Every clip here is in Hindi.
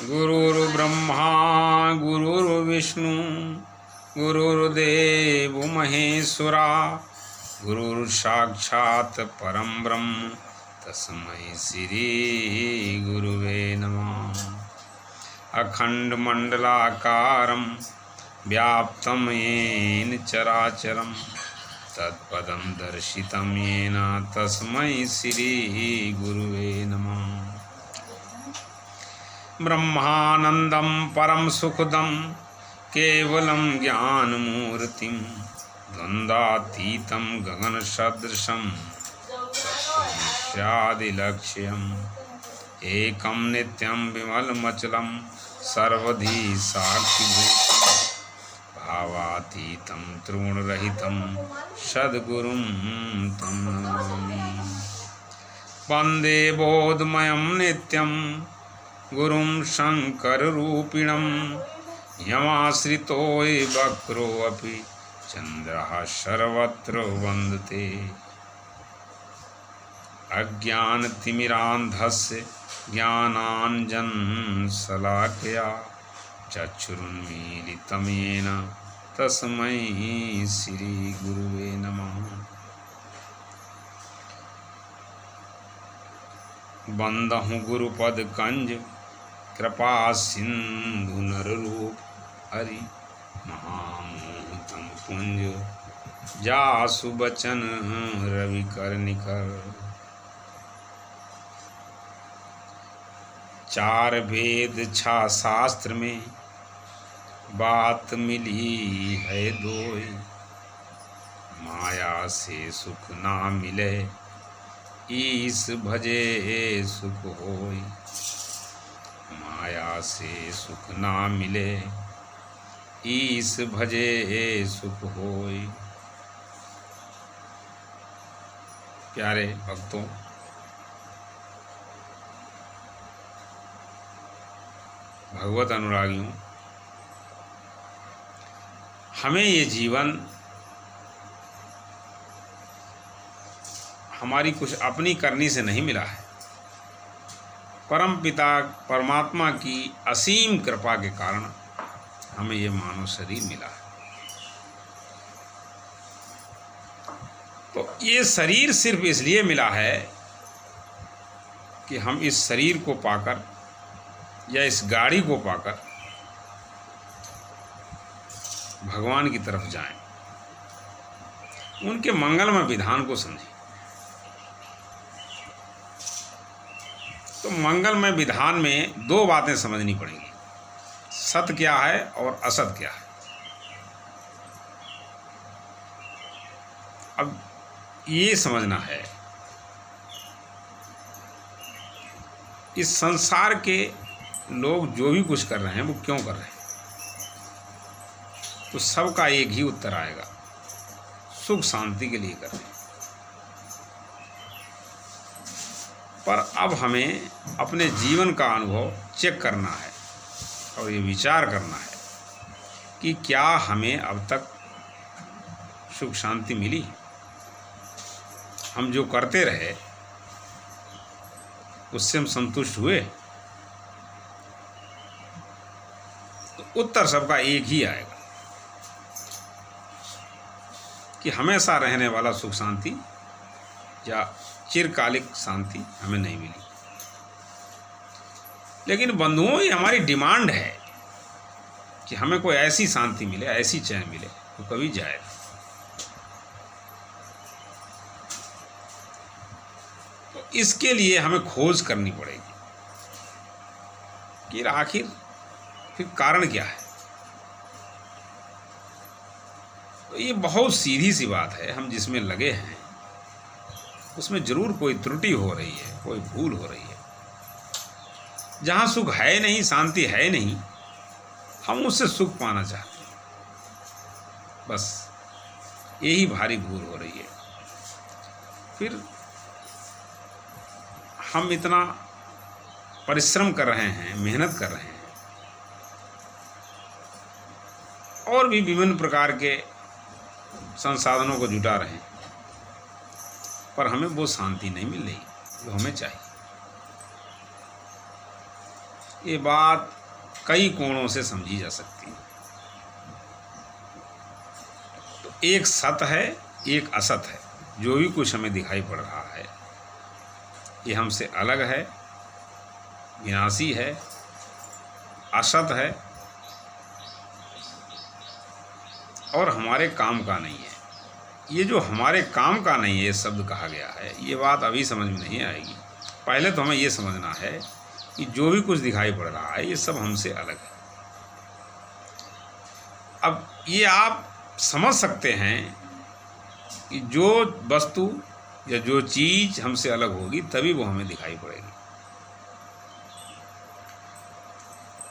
गुरुर्ब्रह्मा गुरुर्विष्णु गुरुर्देव महेश्वरा गुरुर्साक्षात् परम ब्रह्म तस्मै श्री गुरुवे नमः। अखंडमंडलाकारं व्याप्तं येन चराचरं तत्पदं दर्शितं येन तस्मै श्री गुरुवे नमः। ब्रह्मानंदं परम सुखदं केवलं ज्ञानमूर्तिं द्वन्द्वातीतं गगनसदृशं तत्त्वमस्यादिलक्ष्यम् एकं नित्यं विमलमचलं सर्वधी साक्षिभूतं भावातीतं त्रिगुणरहितं सद्गुरुं तं नमामि। वन्दे बोधमयं नित्यं गुरुं शङ्कररूपिणं यमाश्रितो वक्रोऽपि चन्द्रः सर्वत्र वन्दते। अज्ञानतिमिरान्धस्य ज्ञानाञ्जनशलाकया चक्षुरुन्मीलितं येन तस्मै श्रीगुरुवे नमः। बंदहु गुरुपद कंज कृपा सिंधु नररूप हरि महामोहतम पुंज जासु बचन रवि कर निकर। चार वेद छा शास्त्र में बात मिली है दोय माया से सुख ना मिले ईस भजे सुख होय। माया से सुख ना मिले ईस भजे सुख होय। प्यारे भक्तों, भगवत अनुरागियों, हमें ये जीवन हमारी कुछ अपनी करनी से नहीं मिला है। परम पिता परमात्मा की असीम कृपा के कारण हमें ये मानव शरीर मिला है। तो ये शरीर सिर्फ इसलिए मिला है कि हम इस शरीर को पाकर या इस गाड़ी को पाकर भगवान की तरफ जाएं, उनके मंगलमय विधान को समझें। तो मंगलमय विधान में दो बातें समझनी पड़ेंगी, सत्य क्या है और असत क्या है। अब ये समझना है इस संसार के लोग जो भी कुछ कर रहे हैं वो क्यों कर रहे हैं, तो सबका एक ही उत्तर आएगा, सुख शांति के लिए कर रहे हैं। पर अब हमें अपने जीवन का अनुभव चेक करना है और ये विचार करना है कि क्या हमें अब तक सुख शांति मिली। हम जो करते रहे उससे हम संतुष्ट हुए। तो उत्तर सबका एक ही आएगा कि हमेशा रहने वाला सुख शांति या चिरकालिक शांति हमें नहीं मिली। लेकिन बंधुओं, ये हमारी डिमांड है कि हमें कोई ऐसी शांति मिले, ऐसी चैन मिले तो कभी जाएगा। तो इसके लिए हमें खोज करनी पड़ेगी कि आखिर फिर कारण क्या है। तो ये बहुत सीधी सी बात है, हम जिसमें लगे हैं उसमें जरूर कोई त्रुटि हो रही है, कोई भूल हो रही है। जहाँ सुख है नहीं, शांति है नहीं, हम उससे सुख पाना चाहते हैं। बस यही भारी भूल हो रही है। फिर हम इतना परिश्रम कर रहे हैं, मेहनत कर रहे हैं और भी विभिन्न प्रकार के संसाधनों को जुटा रहे हैं, पर हमें वो शांति नहीं मिल रही जो हमें चाहिए। ये बात कई कोणों से समझी जा सकती है। तो एक सत है, एक असत है। जो भी कुछ हमें दिखाई पड़ रहा है ये हमसे अलग है, विनाशी है, असत है और हमारे काम का नहीं है। ये जो हमारे काम का नहीं है ये शब्द कहा गया है, ये बात अभी समझ में नहीं आएगी। पहले तो हमें ये समझना है कि जो भी कुछ दिखाई पड़ रहा है ये सब हमसे अलग है। अब ये आप समझ सकते हैं कि जो वस्तु या जो चीज़ हमसे अलग होगी तभी वो हमें दिखाई पड़ेगी।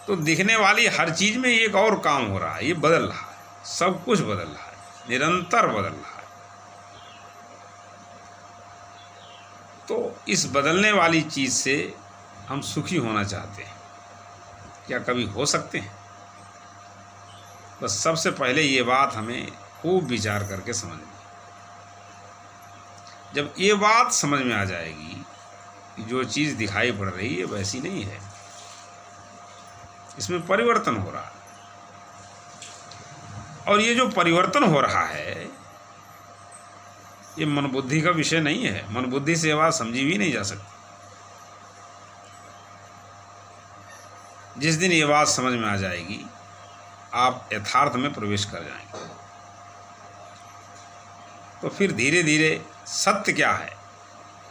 तो दिखने वाली हर चीज़ में एक और काम हो रहा है, ये बदल रहा है, सब कुछ बदल रहा है, निरंतर बदल रहा है। तो इस बदलने वाली चीज़ से हम सुखी होना चाहते हैं, क्या कभी हो सकते हैं? बस सबसे पहले ये बात हमें खूब विचार करके समझनी। जब ये बात समझ में आ जाएगी कि जो चीज़ दिखाई पड़ रही है वैसी नहीं है, इसमें परिवर्तन हो रहा है। और ये जो परिवर्तन हो रहा है ये मन बुद्धि का विषय नहीं है। मन बुद्धि से बात समझी भी नहीं जा सकती। जिस दिन ये बात समझ में आ जाएगी आप यथार्थ में प्रवेश कर जाएंगे। तो फिर धीरे धीरे सत्य क्या है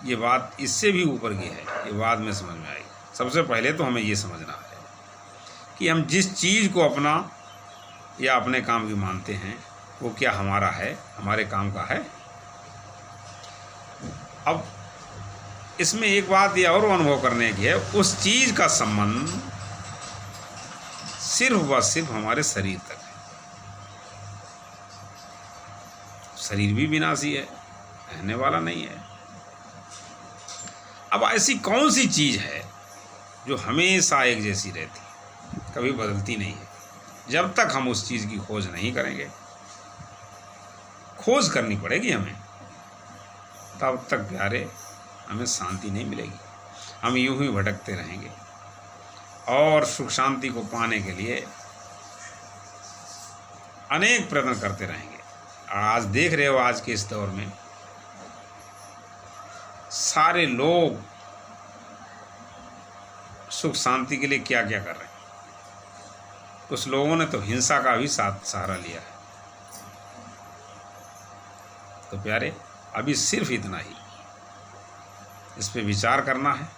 ये बात इससे भी ऊपर की है, ये बाद में समझ में आएगी। सबसे पहले तो हमें ये समझना है कि हम जिस चीज़ को अपना या अपने काम की मानते हैं वो क्या हमारा है, हमारे काम का है। अब इसमें एक बात ये और अनुभव करने की है, उस चीज़ का संबंध सिर्फ व सिर्फ हमारे शरीर तक है। शरीर भी विनाशी है, रहने वाला नहीं है। अब ऐसी कौन सी चीज़ है जो हमेशा एक जैसी रहती है, कभी बदलती नहीं है? जब तक हम उस चीज़ की खोज नहीं करेंगे, खोज करनी पड़ेगी हमें, तब तक प्यारे हमें शांति नहीं मिलेगी। हम यूं ही भटकते रहेंगे और सुख शांति को पाने के लिए अनेक प्रयत्न करते रहेंगे। आज देख रहे हो आज के इस दौर में सारे लोग सुख शांति के लिए क्या क्या कर रहे हैं। कुछ लोगों ने तो हिंसा का भी सहारा लिया है। तो प्यारे अभी सिर्फ इतना ही इस पे विचार करना है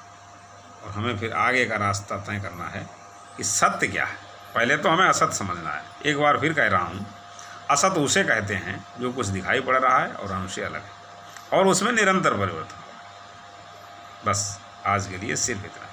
और हमें फिर आगे का रास्ता तय करना है कि सत्य क्या है। पहले तो हमें असत समझना है। एक बार फिर कह रहा हूँ, असत उसे कहते हैं जो कुछ दिखाई पड़ रहा है और हमसे अलग है और उसमें निरंतर परिवर्तन हो रहा है। बस आज के लिए सिर्फ इतना।